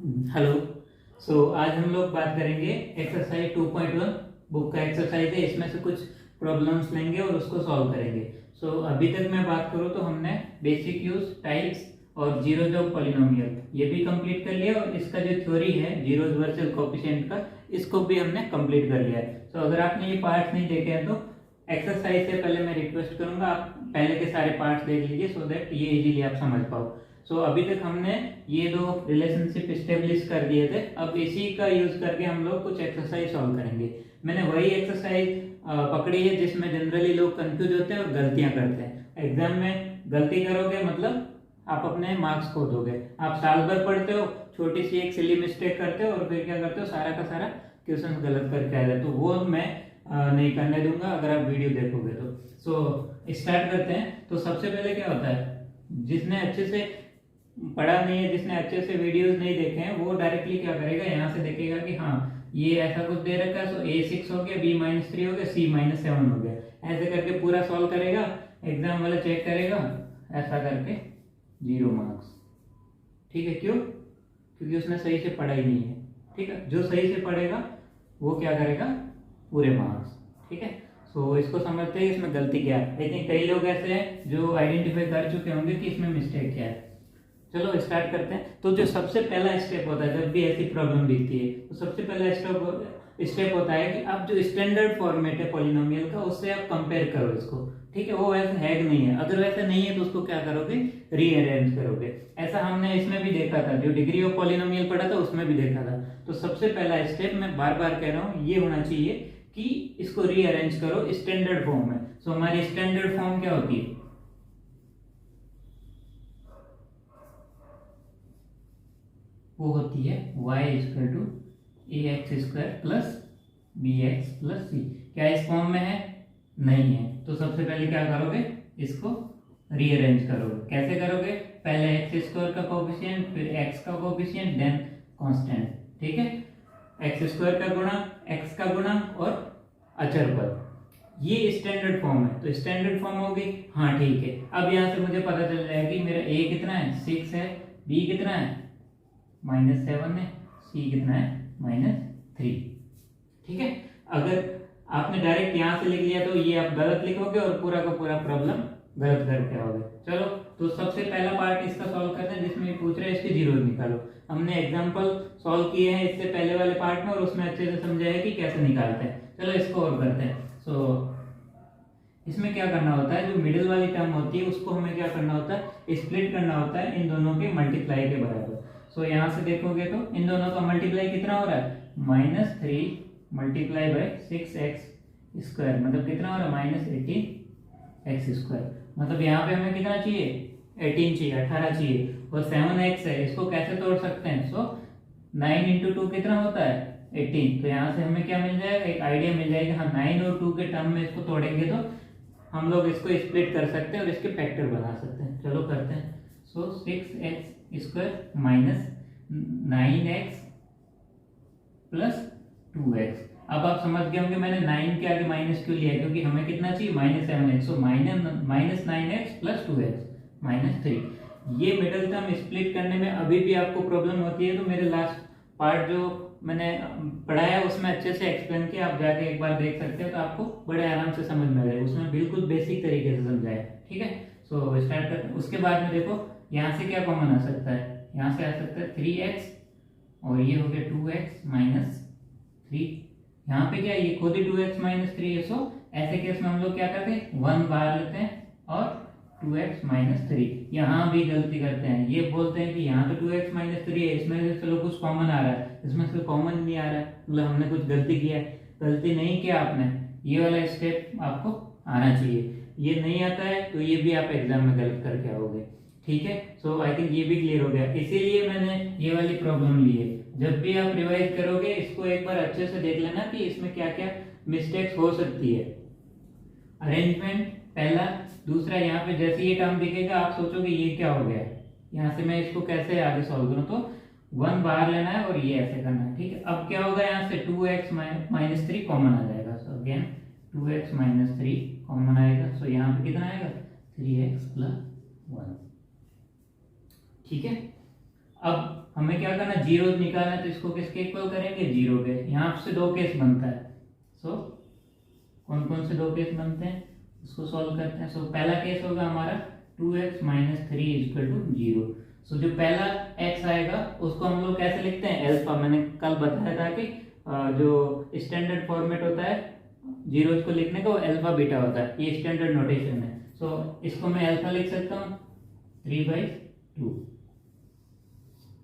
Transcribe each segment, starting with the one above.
Hello. आज हम लोग बात करेंगे एक्सरसाइज 2.1 बुक का एक्सरसाइज है। इसमें से कुछ प्रॉब्लम्स लेंगे और उसको सॉल्व करेंगे। अभी तक मैं बात करूँ तो हमने बेसिक यूज, टाइप्स और जीरोज ऑफ पॉलिनोमियल ये भी कंप्लीट कर लिया, और इसका जो थ्योरी है जीरोज वर्सेस कोएफिशिएंट का, इसको भी हमने कंप्लीट कर लिया है। अगर आपने ये पार्ट्स नहीं देखे हैं तो एक्सरसाइज से पहले मैं रिक्वेस्ट करूंगा आप पहले के सारे पार्ट्स देख लीजिए, सो दैट ये इजीली आप समझ पाओ। अभी तक हमने ये दो रिलेशनशिप स्टेब्लिश कर दिए थे। अब इसी का यूज करके हम लोग कुछ एक्सरसाइज सॉल्व करेंगे। मैंने वही एक्सरसाइज पकड़ी है जिसमें जनरली लोग कंफ्यूज होते हैं और गलतियां करते हैं। एग्जाम में गलती करोगे मतलब आप अपने मार्क्स खो दोगे। आप साल भर पढ़ते हो, छोटी सी एक सिली मिस्टेक करते हो और फिर क्या करते हो, सारा का सारा क्वेश्चन गलत करके आ जाए। तो वो मैं नहीं करने दूंगा अगर आप वीडियो देखोगे तो। स्टार्ट करते हैं। तो सबसे पहले क्या होता है, जिसने अच्छे से पढ़ा नहीं है, जिसने अच्छे से वीडियोस नहीं देखे हैं, वो डायरेक्टली क्या करेगा, यहाँ से देखेगा कि हाँ ये ऐसा कुछ दे रखा है, A6 हो गया, B-3 हो गया, C-7 हो गया, ऐसे करके पूरा सॉल्व करेगा। एग्जाम वाला चेक करेगा, ऐसा करके 0 मार्क्स। ठीक है, क्यों? क्योंकि उसने सही से पढ़ा ही नहीं है। ठीक है, जो सही से पढ़ेगा वो क्या करेगा, पूरे मार्क्स। ठीक है, इसको समझते हैं इसमें गलती क्या है। लेकिन कई लोग ऐसे हैं जो आइडेंटिफाई कर चुके होंगे कि इसमें मिस्टेक क्या है। चलो स्टार्ट करते हैं। तो जो सबसे पहला स्टेप होता है जब भी ऐसी प्रॉब्लम दिखती है, तो सबसे पहला स्टेप होता है कि आप जो स्टैंडर्ड फॉर्मेट है पॉलिनोमियल का, उससे आप कंपेयर करो इसको। ठीक है, वो वैसे है कि नहीं है। अगर वैसा नहीं है तो उसको क्या करोगे, रीअरेंज करोगे। ऐसा हमने इसमें भी देखा था, जो डिग्री ऑफ पॉलिनोमियल पढ़ा था उसमें भी देखा था। तो सबसे पहला स्टेप मैं बार बार कह रहा हूँ, ये होना चाहिए कि इसको रीअरेंज करो स्टैंडर्ड फॉर्म में। हमारी स्टैंडर्ड फॉर्म क्या होती है, वो होती है y=ax² plus bx plus c। क्या इस फॉर्म में है? नहीं है। तो सबसे पहले क्या करोगे, इसको रीअरेंज करोगे। कैसे करोगे, पहले x² का कोएफिशिएंट, फिर x का कोएफिशिएंट, देन कांस्टेंट। ठीक है, x² का गुणा, x का गुणा और अचर पद, ये स्टैंडर्ड फॉर्म है। तो स्टैंडर्ड फॉर्म होगी। हाँ ठीक है, अब यहाँ से मुझे पता चल जाएगा कि मेरा a कितना है, 6 है, b कितना है, -7 है, c कितना है, -3। ठीक है, अगर आपने डायरेक्ट यहां से लिख लिया तो ये आप गलत लिखोगे और पूरा का पूरा प्रॉब्लम गलत करके आओगे। चलो, तो सबसे पहला पार्ट इसका सॉल्व करते हैं, जिसमें पूछ रहे हैं इसके जीरोज निकालो। हमने एग्जांपल सॉल्व किए हैं इससे पहले वाले पार्ट में, और उसमें अच्छे से समझाया है कि कैसे निकालते हैं। चलो इसको और करते हैं। इसमें क्या करना होता है, जो मिडिल वाली टर्म होती है उसको हमें क्या करना होता है, स्प्लिट करना होता है इन दोनों के मल्टीप्लाई के बराबर। यहाँ से देखोगे तो इन दोनों का मल्टीप्लाई कितना हो रहा है, -3 मल्टीप्लाई बाय 6x², मतलब कितना हो रहा है, -18x²। मतलब यहाँ पे हमें कितना चाहिए, 18 चाहिए, 18 चाहिए। और 7x है, इसको कैसे तोड़ सकते हैं, 9 × 2 कितना होता है, 18। तो यहाँ से हमें क्या मिल जाएगा, एक आइडिया मिल जाएगा। हाँ, 9 और 2 के टर्म में इसको तोड़ेंगे तो हम लोग इसको स्प्लिट कर सकते हैं और इसके फैक्टर बना सकते हैं। चलो करते हैं। 6x² minus 9x plus 2x। अब आप समझ गए होंगे मैंने 9 के आगे माइनस क्यों लिया, क्योंकि हमें कितना चाहिए, -7x। -9x plus 2x -3। ये मिडिल टर्म स्प्लिट करने में अभी भी आपको प्रॉब्लम होती है तो मेरे लास्ट पार्ट जो मैंने पढ़ाया उसमें अच्छे से एक्सप्लेन किया, आप जाके एक बार देख सकते हो तो आपको बड़े आराम से समझ में आ जाएगा। उसमें बिल्कुल बेसिक तरीके से समझाया। ठीक है, स्टार्ट करते हैं। उसके बाद में देखो यहाँ से क्या कॉमन आ सकता है, यहाँ से आ सकता है 3x, और ये हो गया 2x -3। यहाँ पे क्या है, ये खुद ही 2x -3 है। ऐसे केस में हम लोग क्या करते हैं, 1 बाहर लेते हैं और 2x -3। यहाँ भी गलती करते हैं, ये बोलते हैं कि यहाँ तो 2x -3 है, इसमें से चलो कुछ कॉमन आ रहा है, इसमें से कॉमन नहीं आ रहा है, मतलब हमने कुछ गलती किया है। गलती नहीं किया आपने, ये वाला स्टेप आपको आना चाहिए। ये नहीं आता है तो ये भी आप एग्जाम में गलत करके आओगे। ठीक है, आई थिंक ये भी क्लियर हो गया। इसीलिए मैंने ये वाली प्रॉब्लम ली है। जब भी आप रिवाइज करोगे इसको एक बार अच्छे से देख लेना कि इसमें क्या क्या मिस्टेक्स हो सकती है। अरेंजमेंट पहला, दूसरा यहाँ पे जैसे ये टर्म दिखेगा आप सोचोगे ये क्या हो गया, यहाँ से मैं इसको कैसे आगे सॉल्व करूँ, तो 1 बाहर लेना है और ये ऐसे करना है। ठीक है, अब क्या होगा, यहाँ से 2x -3 कॉमन आ जाएगा। अगेन 2x -3 कॉमन आएगा। यहाँ पे कितना आएगा, 3x + 1। ठीक है, अब हमें क्या करना, जीरो निकालना है, तो इसको किसके इक्वल करेंगे, जीरो के। यहाँ से दो केस बनता है। सो कौन कौन से दो केस बनते हैं, इसको सॉल्व करते हैं। सो पहला केस होगा हमारा 2x - 3 = 0। सो जो पहला x आएगा उसको हम लोग कैसे लिखते हैं, अल्फा। मैंने कल बताया था कि जो स्टैंडर्ड फॉर्मेट होता है जीरोज को लिखने का, वो अल्फा बीटा होता है, ये स्टैंडर्ड नोटेशन है। सो इसको मैं अल्फा लिख सकता हूँ 3/2।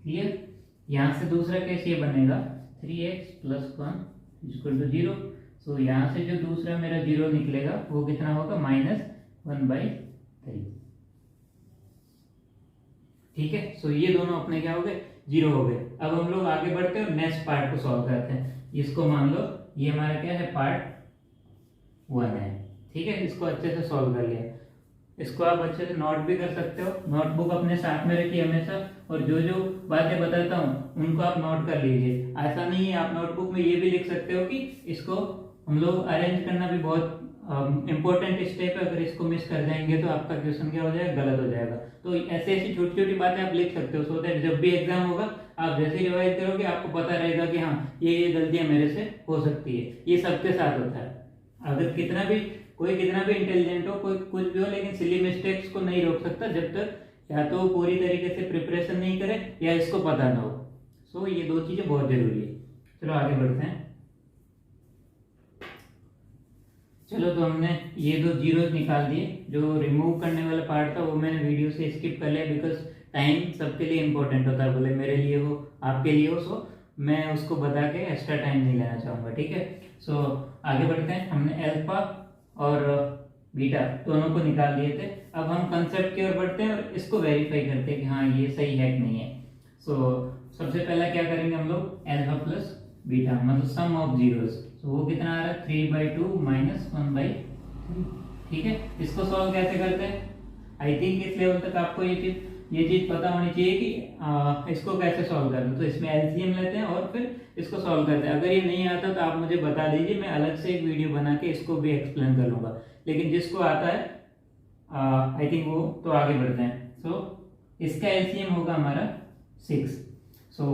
क्लियर। यहाँ से दूसरा केस ये बनेगा 3x + 1 = 0। सो यहाँ से जो दूसरा मेरा जीरो निकलेगा वो कितना होगा, -1/3। ठीक है। सो ये दोनों अपने क्या हो गए, जीरो हो गए। अब हम लोग आगे बढ़ते हैं और नेक्स्ट पार्ट को सॉल्व करते हैं। इसको मान लो ये हमारा क्या है, पार्ट 1 है। ठीक है, इसको अच्छे से सॉल्व कर लिया। इसको आप अच्छे से नोट भी कर सकते हो, नोटबुक अपने साथ में रखिए हमेशा, और जो जो बातें बताता हूँ उनको आप नोट कर लीजिए। ऐसा नहीं है, आप नोटबुक में ये भी लिख सकते हो कि इसको हम लोग अरेंज करना भी बहुत इंपॉर्टेंट स्टेप है। अगर इसको मिस कर जाएंगे तो आपका क्वेश्चन क्या हो जाएगा, गलत हो जाएगा। तो ऐसे ऐसी छोटी छोटी बातें आप लिख सकते हो, सो दैट जब भी एग्जाम होगा आप जैसे रिवाइज करोगे आपको पता रहेगा कि हाँ ये गलतियां मेरे से हो सकती है। ये सबके साथ होता है। अगर कोई कितना भी इंटेलिजेंट हो, कोई कुछ भी हो, लेकिन सिली मिस्टेक्स को नहीं रोक सकता जब तक या तो पूरी तरीके से प्रिपरेशन नहीं करे या इसको पता ना हो। सो ये दो चीजें बहुत जरूरी है। चलो आगे बढ़ते हैं। चलो तो हमने ये दो जीरोज निकाल दिए। जो रिमूव करने वाला पार्ट था वो मैंने वीडियो से स्किप कर लिया, बिकॉज टाइम सबके लिए इंपॉर्टेंट होता है, भले मेरे लिए हो आपके लिए हो। सो मैं उसको बता के एक्स्ट्रा टाइम नहीं लेना चाहूँगा। ठीक है। सो आगे बढ़ते हैं। हमने अल्फा और बीटा दोनों को निकाल दिए थे। अब हम कंसेप्ट की ओर बढ़ते हैं और इसको वेरीफाई करते हैं कि हाँ ये सही है कि नहीं है। सो सबसे पहला क्या करेंगे हम लोग, अल्फा प्लस बीटा मतलब सम ऑफ जीरोस। तो वो कितना आ रहा है, 3/2 - 1/3। ठीक है। इसको सॉल्व कैसे करते हैं, आई थिंक इस लेवल तक आपको ये चीज पता होनी चाहिए कि इसको कैसे सॉल्व करते हैं। तो इसमें एलसीएम लेते हैं और फिर इसको सॉल्व करते हैं। अगर ये नहीं आता तो आप मुझे बता दीजिए, मैं अलग से एक वीडियो बना के इसको भी एक्सप्लेन कर लूंगा। लेकिन जिसको आता है आई थिंक वो तो आगे बढ़ते हैं। सो इसका एलसीएम होगा हमारा 6। सो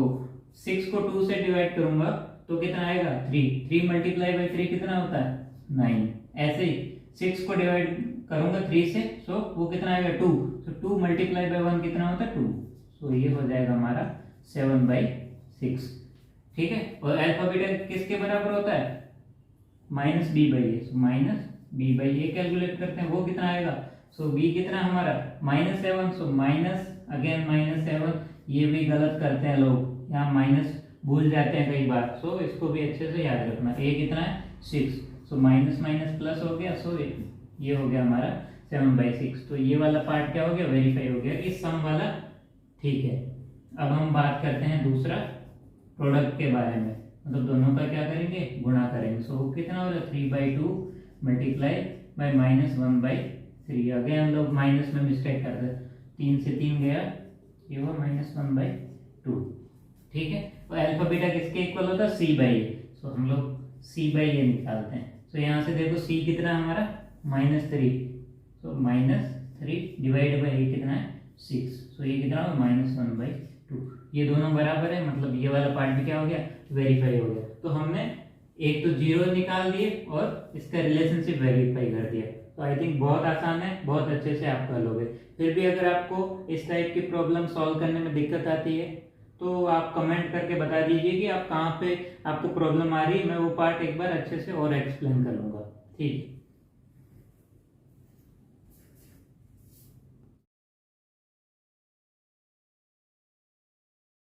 6 को 2 से डिवाइड करूंगा तो कितना आएगा, 3। 3 × 3 कितना होता है, 9। ऐसे ही 6 को डिवाइड करूंगा 3 से, सो वो कितना आएगा, 2। सो 2 × 1 कितना होता है, 2। सो ये हो जाएगा हमारा 7/6। ठीक है। और अल्फा बीटा किसके बराबर होता है, -b/a। सो -b/a कैलकुलेट करते हैं, वो कितना आएगा। सो b कितना हमारा -7। सो -7, ये भी गलत करते हैं लोग, यहाँ माइनस भूल जाते हैं कई बार। सो इसको भी अच्छे से याद रखना। a कितना है, 6। सो माइनस प्लस हो गया। सो ये हो गया हमारा 7/6। तो ये वाला पार्ट क्या हो गया, वेरीफाई हो गया कि सम वाला ठीक है। अब हम बात करते हैं दूसरा प्रोडक्ट के बारे में, मतलब दोनों का क्या करेंगे, गुणा करेंगे। सो कितना हो रहा है, 3/2 × -1/3। अगेन हम लोग माइनस में मिस्टेक करते हैं, 3 से 3 गया, ये हुआ -1/2। ठीक है। तो अल्फा बीटा किसके इक्वल होता है, c/a। सो हम लोग c/a निकालते हैं। सो यहाँ से देखो c कितना हमारा -3। सो -3 डिवाइड बाई a कितना है, 6। सो ये कितना होगा, -1/2। ये दोनों बराबर है, मतलब ये वाला पार्ट भी क्या हो गया, वेरीफाई हो गया। तो हमने एक तो जीरो निकाल दिए और इसका रिलेशनशिप वेरीफाई कर दिया। तो आई थिंक बहुत आसान है, बहुत अच्छे से आप कर लोगे। फिर भी अगर आपको इस टाइप की प्रॉब्लम सॉल्व करने में दिक्कत आती है तो आप कमेंट करके बता दीजिए कि आप कहाँ पे आपको प्रॉब्लम आ रही है। मैं वो पार्ट एक बार अच्छे से और एक्सप्लेन कर लूँगा। ठीक है।